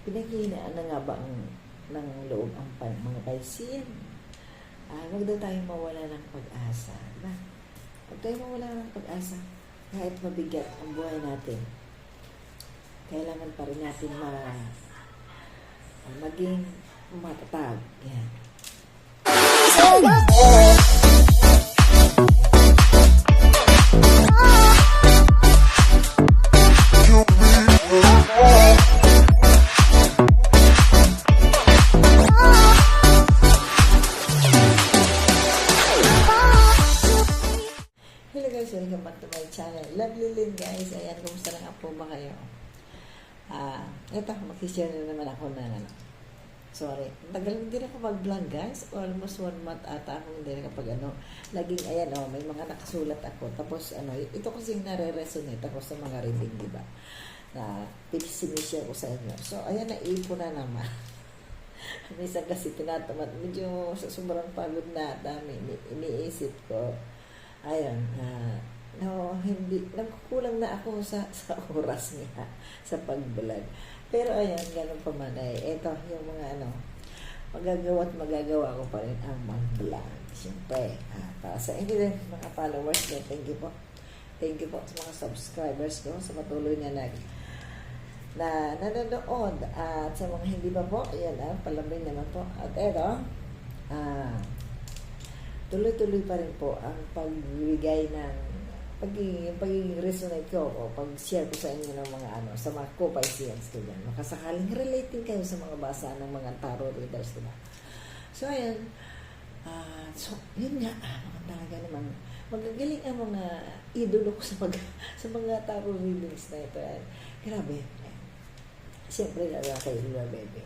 Pinaghihinaan na nga ba ng loob ang mga Piscean? Huwag daw tayong mawala ng pag-asa. Diba? Huwag tayong mawala ng pag-asa. Kahit mabigat ang buhay natin, kailangan pa rin natin maging matatag. Yan. Hello guys, welcome back to my channel. Lovely Lynn guys. Ayan, kumusta na nga po ba kayo? Ito, mag-share na naman ako ng sorry, tagal hindi ako mag-vlog guys. Almost 1 month ata ako hindi nakapag laging ayan may mga nakasulat ako. Tapos ito kasi nare-resonate ako sa mga reading, di ba? Na sinishare ko sa inyo. So ayan, naipo na naman. Minsan kasi tinatamad, medyo sa sobrang pagod na, dami iniisip ko. Ayun, hindi, nagkukulang na ako sa oras niya sa pag-vlog. Pero ayan, ganun pa man ay, ito yung mga magagawa ko pa rin ang mag-vlog. Siyempre, para sa inyo din, mga followers niya, thank you po. Thank you po sa mga subscribers ko, sa patuloy niya na nanonood. At sa mga hindi pa po, ayan palambing naman po. At ito, tuloy-tuloy pa rin po ang pagbigay ng pagiging resonate ko o pag-share ko sa inyo ng mga sa mga co-Pisceans ko dyan. Makasakaling relating kayo sa mga basa ng mga tarot readers, diba? So, ayan. So, yun nga. Talaga naman. Magagaling ang mga idolo ko sa mga tarot readings na ito. Grabe. Siyempre, kayo nila, baby.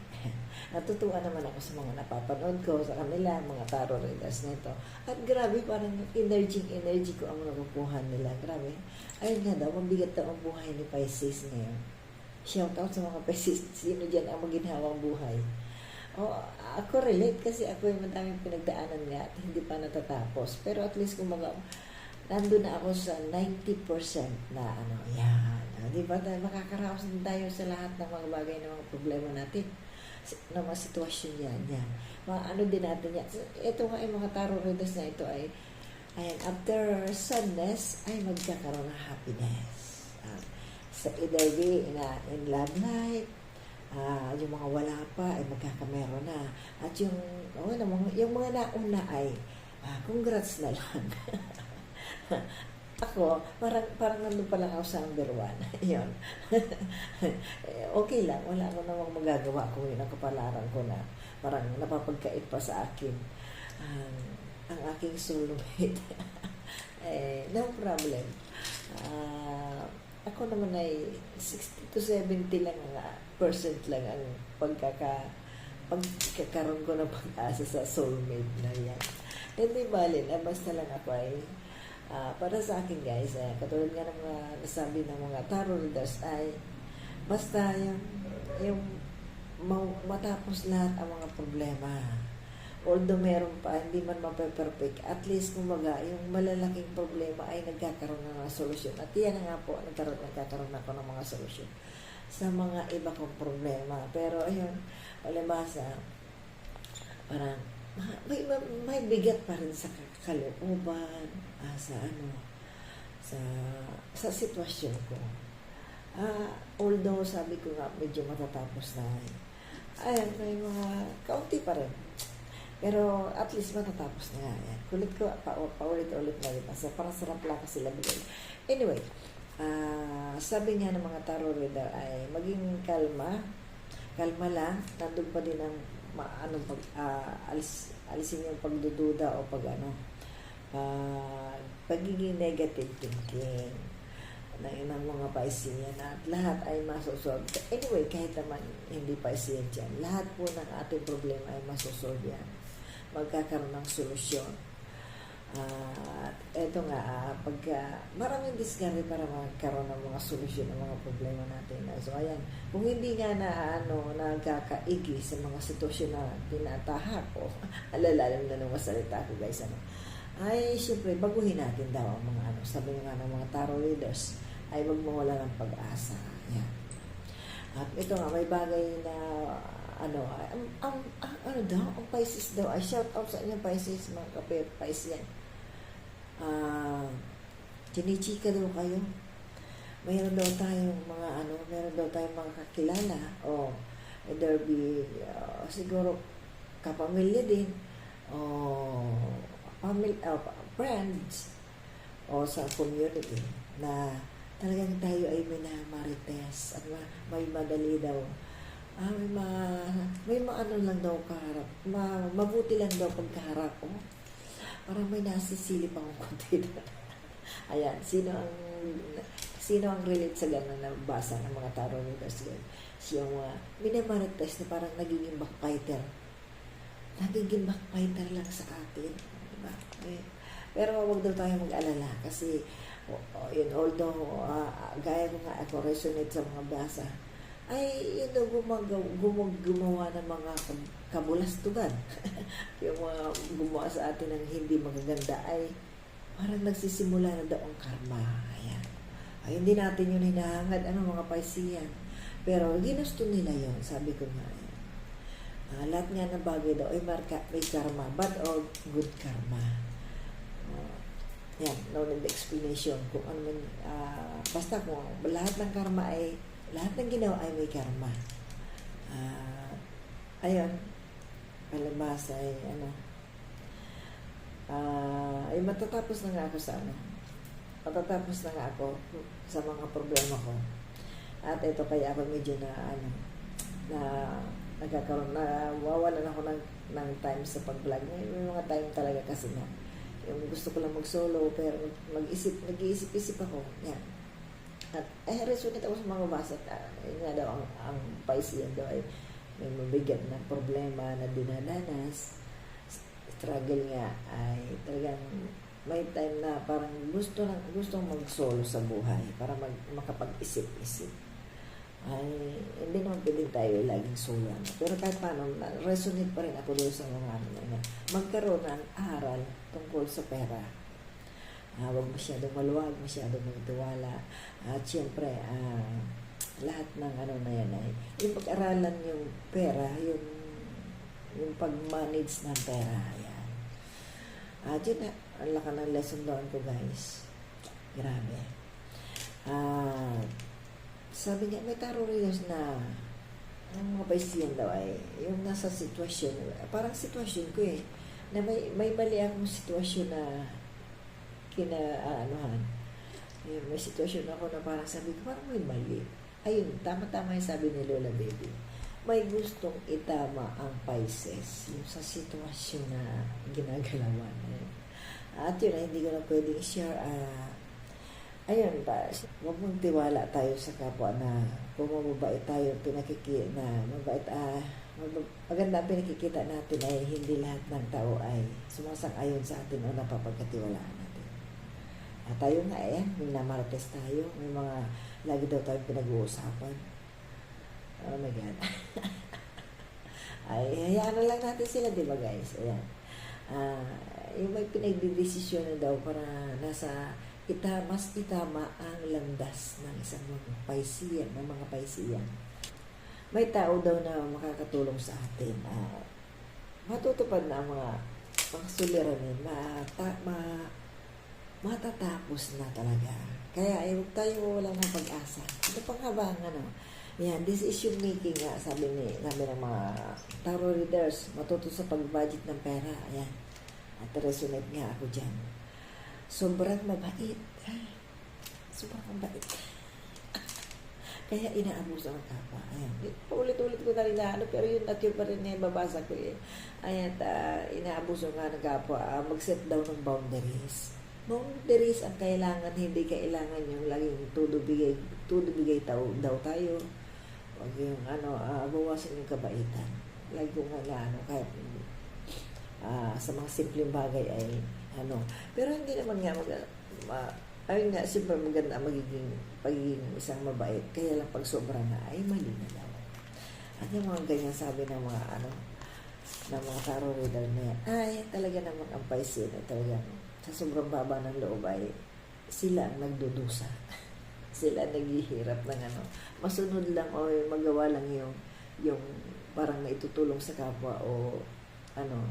Natutuwa naman ako sa mga napapanood ko sa kanila, mga tarot readers nito. At grabe, parang energy ko ang nakukuha nila. Grabe. Ayun nga daw, mabigat daw ang buhay ni Pisces ngayon. Shout out sa mga Pisces. Sino dyan ang maginhawang buhay? Ako relate kasi ako yung madaming pinagdaanan nga at hindi pa natatapos. Pero at least nandun na ako sa 90% na yan. Di ba? Makakaraos din tayo sa lahat ng mga bagay ng mga problema natin. Na mga sitwasyon yan. Din natin yan. Ito nga yung mga tarot readers na ito ay after sadness ay magkakaroon ng happiness. Sa either way in love life, yung mga wala pa ay magkakameron na. At yung mga nauna ay congrats na lang. Ako, parang nandun pa lang ako sa number 1. Yun. Okay lang. Wala ako namang magagawa kung yun ang kapalaran ko na parang napapagkait pa sa akin ang aking soulmate. No problem. Ako naman ay 60 to 70 lang percent lang ang pagkakaroon ko ng pag-asa sa soulmate na yan. Hindi bali na basta lang ako ay para sa akin guys, katulad nga ng mga nasabi ng mga tarot readers ay basta yung matapos lahat ang mga problema. Although meron pa, hindi man mape-perfect, at least kumaga, yung malalaking problema ay nagkakaroon ng mga solusyon. At yan nga po, nagkakaroon ako ng mga solusyon sa mga iba kong problema. Pero ayun, palibasa, parang may bigat pa rin sa kalooban, sa sitwasyon ko. Although sabi ko nga medyo matatapos na may mga kaunti pa rin, pero at least matatapos na yan. Kulit ko paulit-ulit na rin parang sarap lang kasi labigay. Anyway, sabi nga ng mga tarot reader ay maging kalma lang. Nandun pa din ang alisin yung pagdududa o pagiging negative thinking ng mga Piscean at lahat ay masosolve. Anyway, kahit naman hindi Piscean dyan, lahat po ng ating problema ay masosolve yan. Magkakaroon ng solusyon. At eto nga, maraming diskarte para magkaroon ng mga solusyon ng mga problema natin. So, ayan, kung hindi nga nagkakaigi sa mga sitwasyon na tinatahak o alalalim na ng masalita ko guys, ay siyempre baguhin natin daw ang mga sabi nga ng mga tarot readers ay magmawala ng pag-asa. Yan. At ito nga, may bagay na ano daw, ang Pisces daw, ay shout out sa inyo Pisces, mga Pisces yan. Chinichika daw kayo. Mayroon daw tayong meron daw tayong mga kakilala, o either be, siguro, kapamilya din, o friends, o sa community, na talagang tayo ay minamarites, at may madali daw, may ano lang daw kaharap, mabuti lang daw pagkaharap, parang may nasisilip akong konti na. Ayan, sino ang relate sa gano'n na basa ng mga tarot readers yun? Yung minamarites na parang nagiging backbiter. Nagiging backbiter lang sa atin. Diba? Pero wag daw tayo mag-alala kasi although gaya ko nga ako resonate sa mga basa, ay yun daw gumawa ng mga kabulastugan. Yung mga gumawa sa atin ng hindi magaganda ay parang nagsisimula na daw ang karma. Ayan. Ay, hindi natin yun hinahangad, mga Piscean. Pero ginusto nila yun, sabi ko nga. Lahat nga ng bagay daw ay may karma, bad or good karma. Yan, no need explanation kung ano man, basta kung lahat ng karma ay, lahat ng ginawa ay may karma. Ayun, palabas ay ay matatapos na nga ako sa matatapos na nga ako sa mga problema ko. At ito kaya ako medyo nagkakaroon, nawawalan ako ng time sa pag-vlog. May mga time talaga kasi na yung gusto ko lang mag-solo, pero nag-iisip-isip ako. Yan. At resonate ako sa mga basa. Yun nga daw, ang Piscean daw ay may mabigat na problema na dinadanas. Struggle nga ay talagang may time na parang gustong mag-solo sa buhay para makapag-isip-isip. Ay hindi naman pwedeng tayo laging solo. Pero kahit paano, resonate pa rin ako doon sa mga magkaroon ng aral tungkol sa pera. Huwag masyadong maluwag, masyadong magtiwala. At syempre, lahat ng na yan ay yung pag-aralan yung pera, yung pag-manage ng pera. Yan. Yun na, ang laka ng lesson doon ko, guys. Grabe. Sabi niya, may tarot readers na ang mga Piscean daw ay yung nasa sitwasyon, parang sitwasyon ko na may mali akong sitwasyon na may sitwasyon ako na parang sabi ko, parang may mali. Ayun, tama-tama yung sabi ni Lola Baby. May gustong itama ang Pisces yung sa sitwasyon na ginagalawan. At yun, hindi ko na pwedeng share. Ayun, huwag mong tiwala tayo sa kapwa na kung mababait tayo, maganda ang pinakikita natin ay hindi lahat ng tao ay sumasang-ayon sa atin o napapagkatiwalaan natin. At tayo nga may namarates tayo, may mga lagi daw tayong pinag-uusapan. Oh my God. Ay, hayaan na lang natin sila, di ba guys? Ayan. Yung may pinagdidesisyon na daw para mas itama ang landas ng isang mga Piscean. May tao daw na makakatulong sa atin. Matutupad na ang mga suliranin. Matatapos na talaga. Kaya huwag tayo walang ng pag-asa. Ito pang habang yan, decision making nga, sabi ng mga tarot readers, matuto sa pag-budget ng pera. Ayan. At resonate nga ako dyan. Sobrang mabait. Sobrang mabait. Kaya inaabuso ang kapwa. Ayan. Paulit-ulit ko na rin pero yun at yun pa rin babasa ko Ayan, inaabuso nga ng kapwa. Mag-set down ng boundaries. Boundaries ang kailangan, hindi kailangan yung laging tudubigay daw tayo. Huwag yung bawasan yung kabaitan. Lagi ko nga kahit sa mga simpleng bagay ay pero hindi naman nga ayun nga, siyempre maganda pagiging isang mabait, kaya lang pag sobra na ay mali na daw. At yung mga ganyan sabi ng mga ng mga tarot reader na yan, ay talaga naman ang Piscean ay talagang sa sobrang baba ng loob ay sila ang nagdudusa. sila naghihirap ng ano. Masunod lang o magawa lang yung parang maitutulong sa kapwa o ano,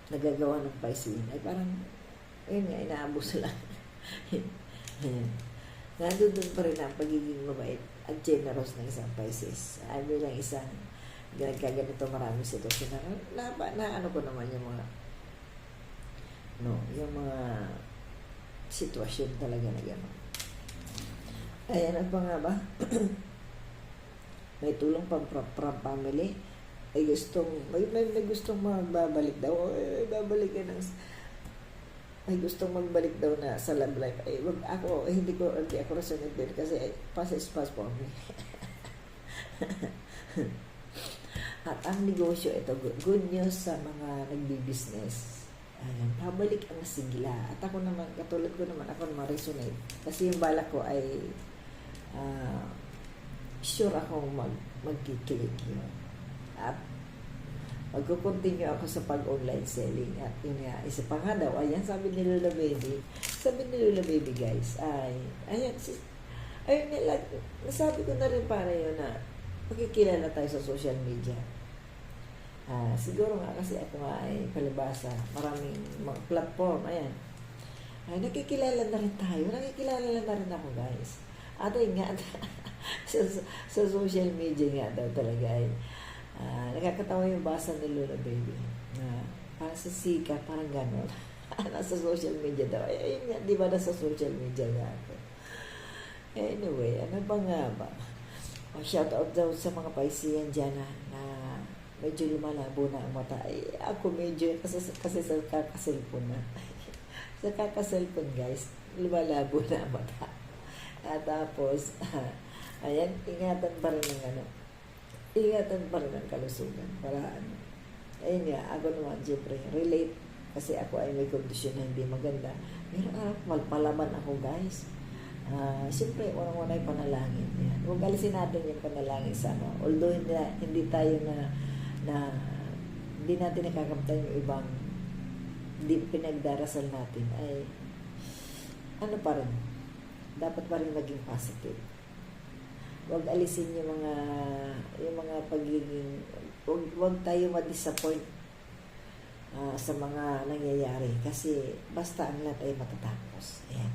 nagagawa ng Piscean ay parang ayun nga, inaabuso lang. Ayan. Nandun pa rin ang pagiging mabait at generous ng isang Pisces. Ay bilang isang nagkaganito maraming sitwasyon na ano ko naman yung mga yung mga sitwasyon talaga na gano'n. Ayan, at pa nga ba? May tulong from family. May gustong magbabalik daw. Babalik ka ng may gustong magbalik daw na sa love life. Ay, wag ako, hindi ako resonate din kasi pass is pass for me. At ang negosyo, ito, good news sa mga nagbi-business. Ayan, pabalik ang sigla. At ako naman, katulad ko naman, ako naman resonate. Kasi yung balak ko ay sure akong magkikilig yun. At magko-continue ako sa pag-online selling. At yun nga, isa pa nga daw, ayan, sabi ni Lola Baby guys, ayan, nasabi ko na rin para yun na magkikilala tayo sa social media. Siguro nga kasi ako nga ay palibasa, maraming mga platform, ayan. Ay, nakikilala na rin tayo, nakikilala na rin ako guys. At ayun nga, sa social media nga daw talaga ay, nakakatawa yung basa ni Lola Baby na parang sa sika, parang gano'n. Nasa social media daw. Ayun nga, di ba nasa social media nga ako? Anyway, ano ba nga ba? Shout out daw sa mga Piscean dyan na medyo lumalabo na ang mata. Ay, ako medyo, kasi sa kakaselfon na. Sa kakaselfon guys, lumalabo na ang mata. At tapos, ayan, ingatan pa rin ng kalusugan para ano. Ayun nga, ako naman siyempre relate kasi ako ay may kondisyon na hindi maganda. Pero malpalaman ako guys. Siyempre, unang-una ay panalangin. Yan. Huwag alisin natin yung panalangin sa ano. Although hindi tayo hindi natin nakakamtan yung ibang hindi pinagdarasal natin ay ano pa rin, dapat pa rin maging positive. Huwag alisin yung mga pagiging, huwag tayo ma-disappoint sa mga nangyayari kasi basta ang lahat ay matatapos. Ayan.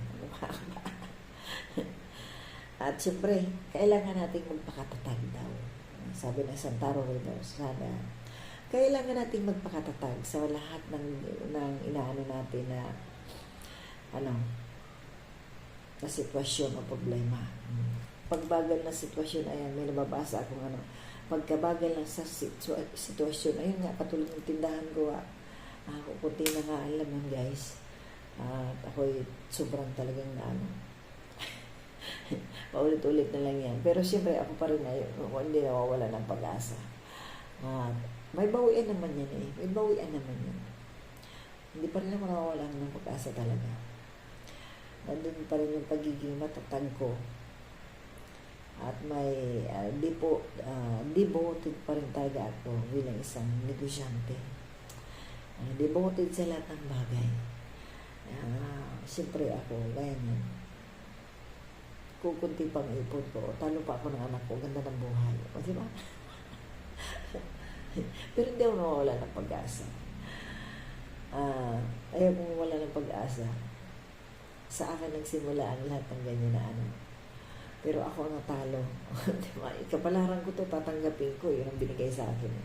At syempre, kailangan nating magpakatatag daw. Sabi ng Santaro daw, sana kailangan nating magpakatatag sa lahat ng inaano natin na na sitwasyon o problema. Pagbagal na sitwasyon, ayan, may nababasa akong pagkabagal na sa sitwasyon, ayun nga, katulad ng tindahan ko, kunti na nga alam yun guys. At ako'y sobrang talagang paulit-ulit na lang yan. Pero siyempre, ako pa rin hindi nawawala ng pag-asa. May bawian naman yan eh. May bawian naman yan. Hindi pa rin ako nawawala ng pag-asa talaga. Nandun pa rin yung pagiging matatag ko. At may devoted pa rin talaga ako bilang isang negosyante. Devoted sa lahat ng bagay. Siyempre ako, ganyan. Kukunti pang ipon ko, talo pa ako ng anak ko, ganda ng buhay. O, diba? Pero hindi ako nawawala ng pag-asa. Ayaw kong wala ng pag-asa. Sa akin nagsimula ang lahat ng ganyan na Pero ako natalo. Diba? Kapalaran ko to, tatanggapin ko. Yun ang binigay sa akin.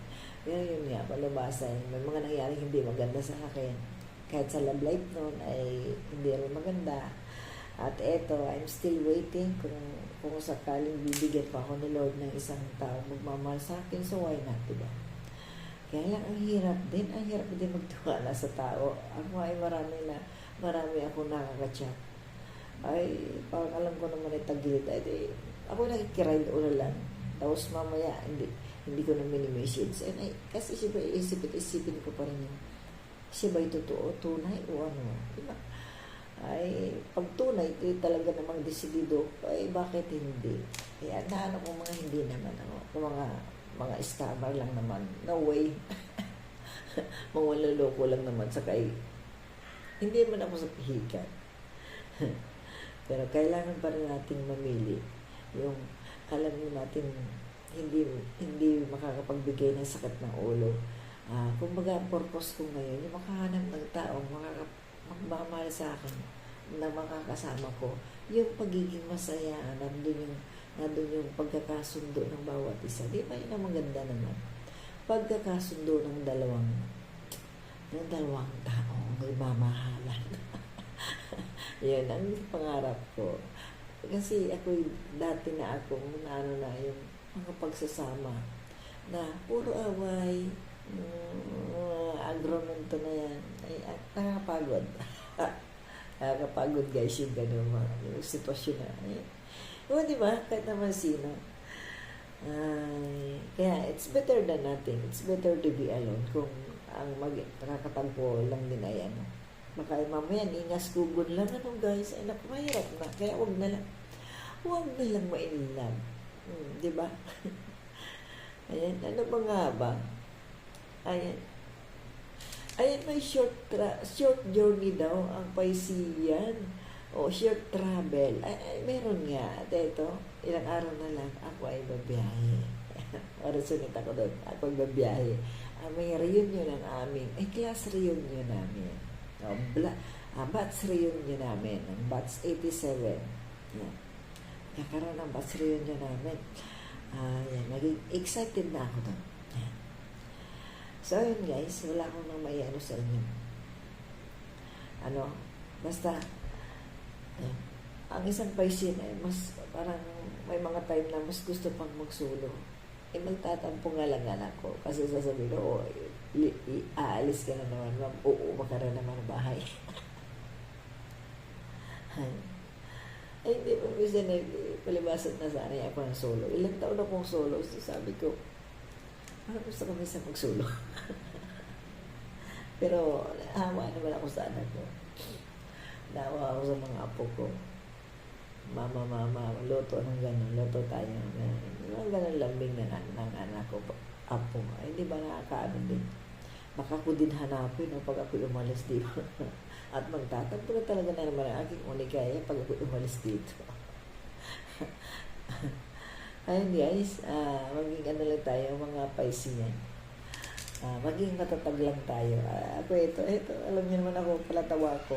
Pero yun nga, palubasan. May mga nangyaring hindi maganda sa akin. Kahit sa love life noon ay hindi rin maganda. At eto, I'm still waiting kung sakaling bibigyan pa ako ni Lord ng isang tao magmamahal sa akin. So why not, diba? Kaya lang, ang hirap din magtiwala sa tao. Ako ay marami akong nakaka-chat. Ay, parang alam ko naman ay tagilid. Ay, ako nakikiride una lang. Tapos mamaya, hindi ko na mini-message. Ay, kasi siyempre, isipin ko pa rin yun. Siya ba'y totoo? Tunay? O ano? Diba? Ay, pag tunay, ito talaga namang desidido. Ay, bakit hindi? Kaya, naano kung mga hindi naman. Kung mga scammer lang naman. No way. Mawaloloko lang naman. Saka hindi man ako sa pihikan. Pero kailangan pa rin nating mamili yung alam natin hindi makakapagbigay ng sakit ng ulo. Kumbaga, ang purpose ko ngayon, yung makahanap ng taong magmamahal sa akin, na makakasama ko, yung pagiging masaya, nandun yung pagkakasundo ng bawat isa. Di ba yun ang maganda naman? Pagkakasundo ng dalawang taong nagmamahalan. Yan ang pangarap ko. Kasi dati na yung mga pagsasama na puro away, agromento na yan, ay nakakapagod. Nakakapagod guys yung gano'n yung sitwasyon na. O diba? Kahit naman sino. Kaya it's better than nothing. It's better to be alone kung ang nakakatagpo lang din ay baka mamaya ingas kugon lang guys, ay naku, mahirap na. Kaya huwag na lang ma-inlove. Diba? Ayan, ano ba nga ba? Ayan, may short journey daw ang Piscean. O short travel. Ay, meron nga. Ito, ilang araw na lang, ako ay babiyahe. Marasunit ako doon. Ako ay babiyahe. May reunion ng aming, class reunion namin. Batch reunion namin. Ang batch 87. Yan. Kakaroon ng batch reunion namin. Yan. Naging excited na ako doon. Yan. So, yun guys. Wala akong nang may sa inyo. Basta, ang isang Piscean mas parang may mga time na mas gusto pang magsolo. Magtatampo nga lang ako kasi sasabihin, aalis ka na naman, ma'am. Oo, baka na naman bahay. Hindi pa minsan palibasat na sana ako ng solo. Ilang taon akong solo, so sabi ko, gusto ko minsan mag-solo. Pero hawa naman ako sa anak ko. Nawa ako sa mga apo ko. Mama, luto ng gano'n. Luto tayo ng gano'n. Yung gano'n lambing ng anak ko. Apo. Ay, di ba nakakaano din? Baka ko din hanapin pag ako umalis dito. At magtatampo na talaga na naman ang aking unikaya pag ako umalis dito. Ayun guys, maging lang tayo mga Piscean. Maging matatag lang tayo. Ako ito, alam niyo naman ako, palatawa ko.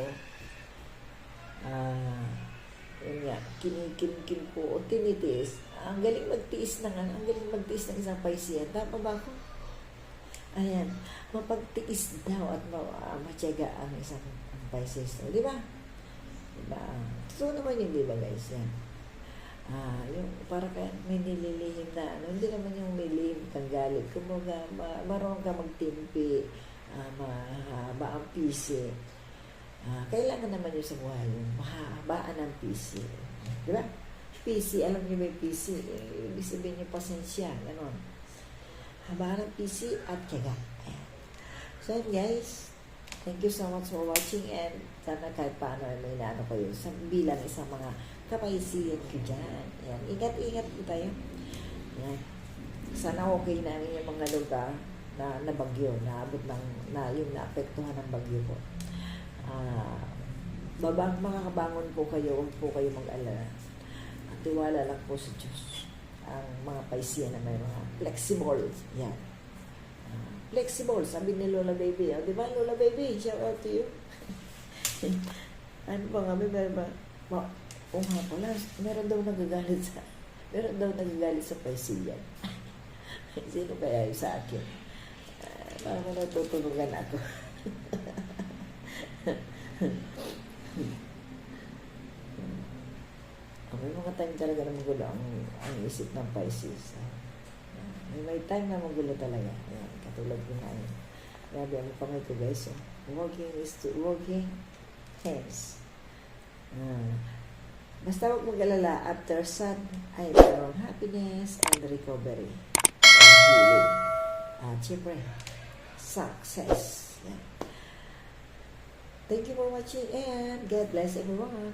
Yun nga, kinikin ko o tinitiis. Ang galing magtiis ng isang Piscean. Tama ba ako? Ayan, mapagtiis daw at matyaga ang isang Pisces. Di ba? Diba? So naman yun, di ba guys? Yan. Yung para ka may nililihim na hindi naman yung may lihim kang galit. Kumbaga, marunong ka magtimpi, mahaba ang PC. Kailangan naman yung sa buhay yung mahabaan ng PC. Di ba? PC, alam niyo may PC. Ibig sabihin yung pasensya. Ganon. Habaan ng PC at tiyaga. So guys, thank you so much for watching and sana kahit paano may naano kayo bilang isang mga kapaysiyan ko dyan. Yan. Ingat-ingat po tayo. Yan. Sana okay namin yung mga lugar na bagyo, yung naapektuhan ng bagyo po. Makakabangon po kayo, huwag po kayo mag-alala. At tiwala lang po sa Diyos. Ang mga Piscean na may mga flexible. Yan. Flexible, sabi ni Lola Baby. Di ba, Lola Baby? Shout out to you. Ano ba nga, meron ba? Nga pala, meron daw nagagalit sa Piscean. Sino kaya yung sa akin? Parang natutunugan ako. May mga time talaga na magulo ang isip ng Pisces. May time na magulo talaga. Ayan, katulad ko na yun. Grabe, ano pa nga ito guys. Working hands. Basta huwag mag-alala, after sad ay mayroong happiness and recovery. And healing. Siyempre, success. Yan. Thank you for watching and God bless everyone.